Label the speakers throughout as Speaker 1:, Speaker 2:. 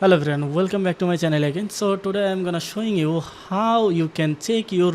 Speaker 1: Hello everyone, welcome back to my channel again. So today I'm gonna showing you how you can check your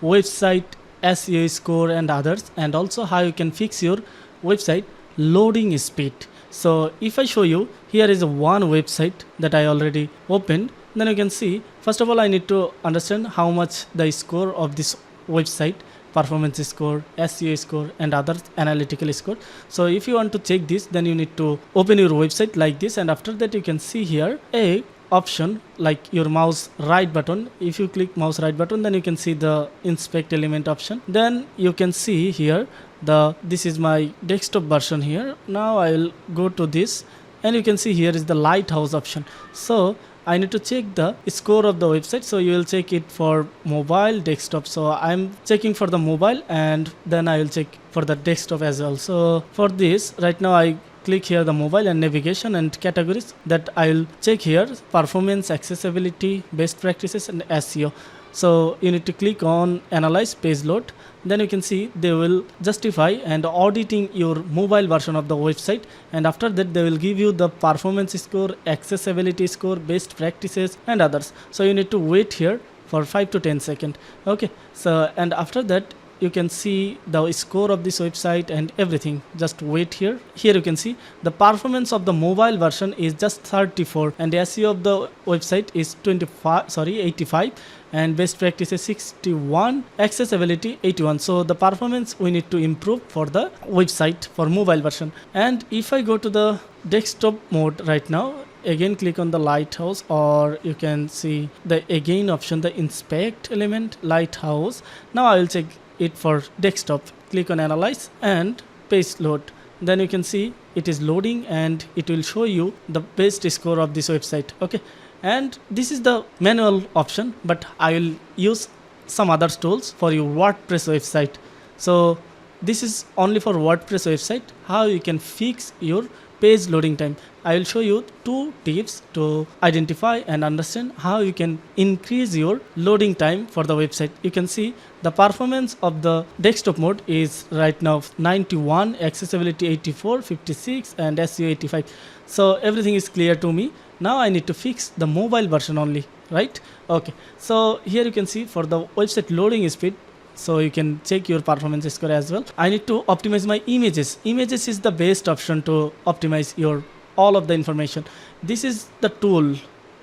Speaker 1: website SEO score and others, and also how you can fix your website loading speed. So if I show you, here is one website that I already opened, then you can see first of all I need to understand how much the score of this website, performance score, SEO score and other analytical score. So if you want to check this, then you need to open your website like this, and after that you can see here a option like your mouse right button. If you click mouse right button, then you can see the inspect element option. Then you can see here this is my desktop version here. Now I will go to this, and you can see here is the lighthouse option. So I need to check the score of the website. So you will check it for mobile, desktop. So I'm checking for the mobile, and then I will check for the desktop as well. So for this, right now I click here the mobile and navigation and categories, that I will check here performance, accessibility, best practices and SEO. So you need to click on analyze page load. Then you can see they will justify and auditing your mobile version of the website, and after that they will give you the performance score, accessibility score, best practices and others. So you need to wait here for 5 to 10 seconds. Okay, so and after that you can see the score of this website and everything. Just wait here. Here you can see the performance of the mobile version is just 34, and the SEO of the website is 85, and best practice is 61, accessibility 81. So the performance we need to improve for the website for mobile version. And if I go to the desktop mode right now, again click on the lighthouse, or you can see the again option, the inspect element lighthouse. Now I will check it for desktop. Click on analyze and page load. Then you can see it is loading, and it will show you the best score of this website. Okay, and this is the manual option, but I will use some other tools for your WordPress website. So this is only for WordPress website, how you can fix your page loading time. I will show you two tips to identify and understand how you can increase your loading time for the website. You can see the performance of the desktop mode is right now 91, accessibility 84, 56 and SEO 85. So everything is clear to me. Now I need to fix the mobile version only, right? Okay, so here you can see for the website loading speed, so you can check your performance score as well. I need to optimize my images. Images is the best option to optimize your all of the information. This is the tool.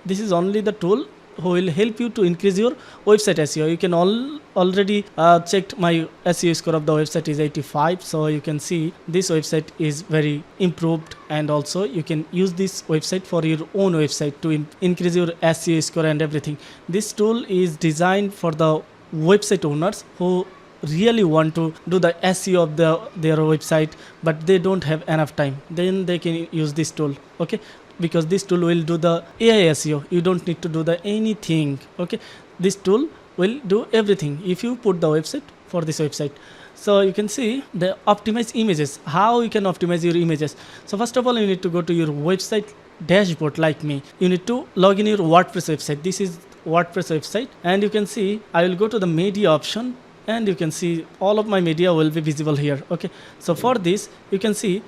Speaker 1: This is only the tool who will help you to increase your website SEO. You can already checked my SEO score of the website is 85. So you can see this website is very improved, and also you can use this website for your own website to increase your SEO score and everything. This tool is designed for the website owners who really want to do the SEO of their website, but they don't have enough time. Then they can use this tool. Okay, because this tool will do the AI SEO. You don't need to do the anything. Okay, this tool will do everything if you put the website for this website. So you can see the optimize images, how you can optimize your images. So first of all, you need to go to your website dashboard. Like me, you need to log in your WordPress website. This is WordPress website, and you can see I will go to the media option, and you can see all of my media will be visible here. Okay, so for this you can see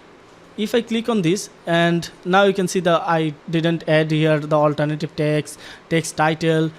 Speaker 1: if I click on this, and now you can see I didn't add here the alternative text title,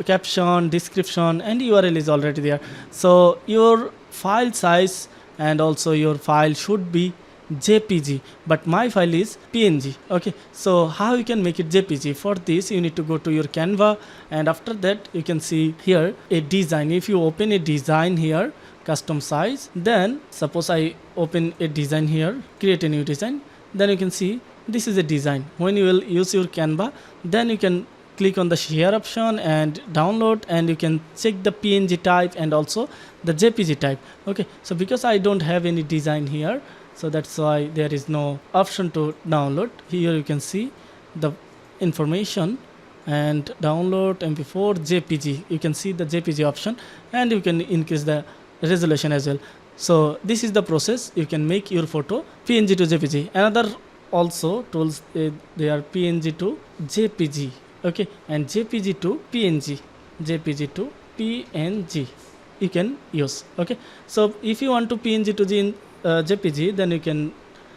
Speaker 1: caption, description and URL is already there. So your file size and also your file should be JPG, but my file is PNG. Okay, so how you can make it JPG? For this you need to go to your Canva, and after that you can see here a design. If you open a design here, custom size, then suppose I open a design here, create a new design, then you can see this is a design. When you will use your Canva, then you can click on the share option and download, and you can check the PNG type and also the JPG type. Okay, so because I don't have any design here, so that's why there is no option to download. Here you can see the information and download MP4 JPG. You can see the JPG option, and you can increase the resolution as well. So this is the process. You can make your photo PNG to JPG. Another also tools, they are PNG to JPG. Okay, and JPG to PNG, JPG to PNG you can use. Okay, so if you want to PNG to JPG, then you can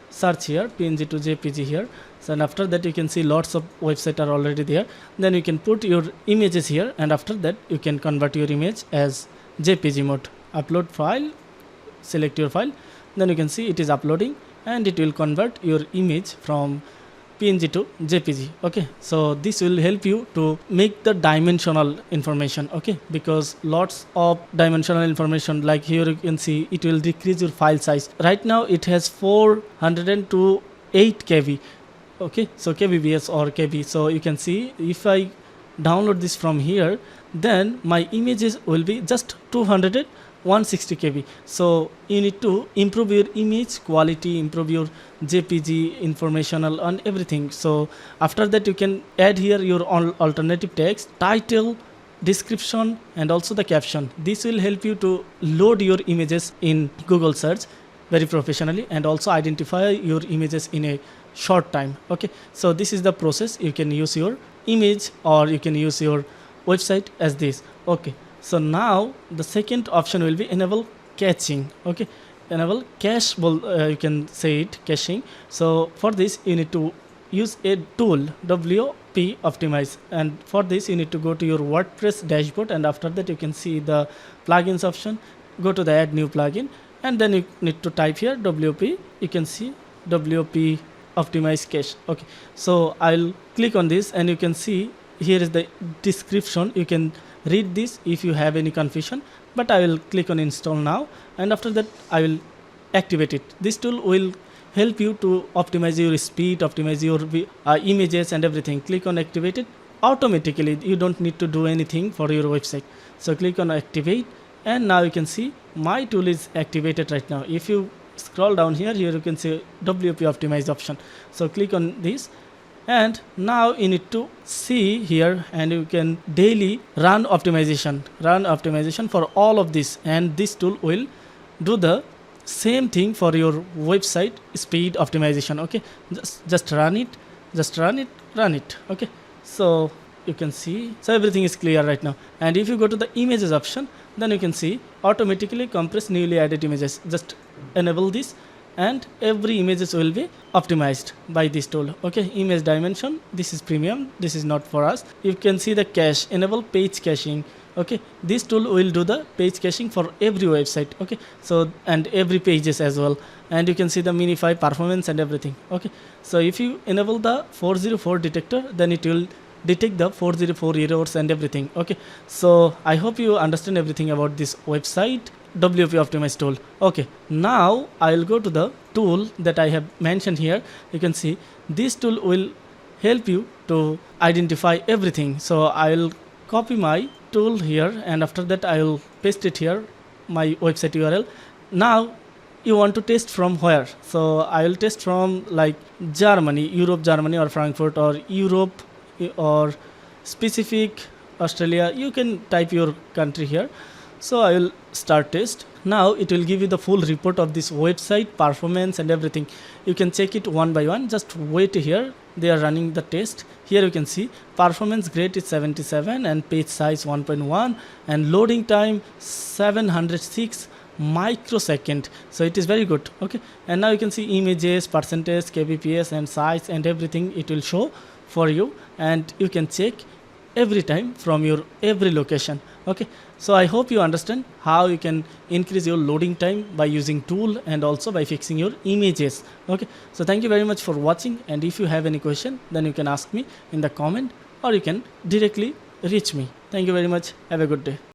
Speaker 1: search here PNG to JPG here. So and after that you can see lots of websites are already there. Then you can put your images here, and after that you can convert your image as JPG mode. Upload file, select your file, then you can see it is uploading and it will convert your image from PNG to JPG. Okay, so this will help you to make the dimensional information. Okay, because lots of dimensional information, like here you can see it will decrease your file size. Right now it has 402 8 KB. Okay, so kbps or kb. So you can see if I download this from here, then my images will be just 200 160 KB. So you need to improve your image quality, improve your JPG informational and everything. So after that you can add here your alternative text, title, description and also the caption. This will help you to load your images in Google search very professionally and also identify your images in a short time. Okay, so this is the process. You can use your image or you can use your website as this. Okay, so now the second option will be enable caching. Okay, enable cache, you can say it caching. So for this you need to use a tool, WP Optimize, and for this you need to go to your WordPress dashboard, and after that you can see the plugins option. Go to the add new plugin, and then you need to type here WP. You can see WP Optimize cache. Okay, so I'll click on this and you can see here is the description. You can read this if you have any confusion, but I will click on install now, and after that I will activate it. This tool will help you to optimize your speed, optimize your images and everything. Click on activate it automatically. You don't need to do anything for your website. So click on activate, and now you can see my tool is activated right now. If you scroll down here you can see WP Optimize option. So click on this, and now you need to see here, and you can daily run optimization for all of this, and this tool will do the same thing for your website speed optimization. Okay, just run it. Okay, so you can see, so everything is clear right now. And if you go to the images option, then you can see automatically compress newly added images. Just enable this, and every images will be optimized by this tool. Okay, image dimension, this is premium, this is not for us. You can see the cache, enable page caching. Okay, this tool will do the page caching for every website. Okay, so and every pages as well, and you can see the minify performance and everything. Okay, so if you enable the 404 detector, then it will detect the 404 errors and everything. Okay, so I hope you understand everything about this website WP Optimize tool. Okay, now I'll go to the tool that I have mentioned here. You can see this tool will help you to identify everything. So I'll copy my tool here, and after that I will paste it here, my website URL. Now you want to test from where? So I will test from like Germany, Europe, Germany or Frankfurt, or Europe or specific Australia. You can type your country here. So I will start test. Now it will give you the full report of this website performance and everything. You can check it one by one. Just wait here. They are running the test. Here you can see performance grade is 77 and page size 1.1 and loading time 706 microsecond. So it is very good. Okay, and now you can see images, percentage, kbps and size and everything. It will show for you, and you can check every time from your every location. Okay, so I hope you understand how you can increase your loading time by using tool and also by fixing your images. Okay, so thank you very much for watching, and if you have any question, then you can ask me in the comment or you can directly reach me. Thank you very much. Have a good day.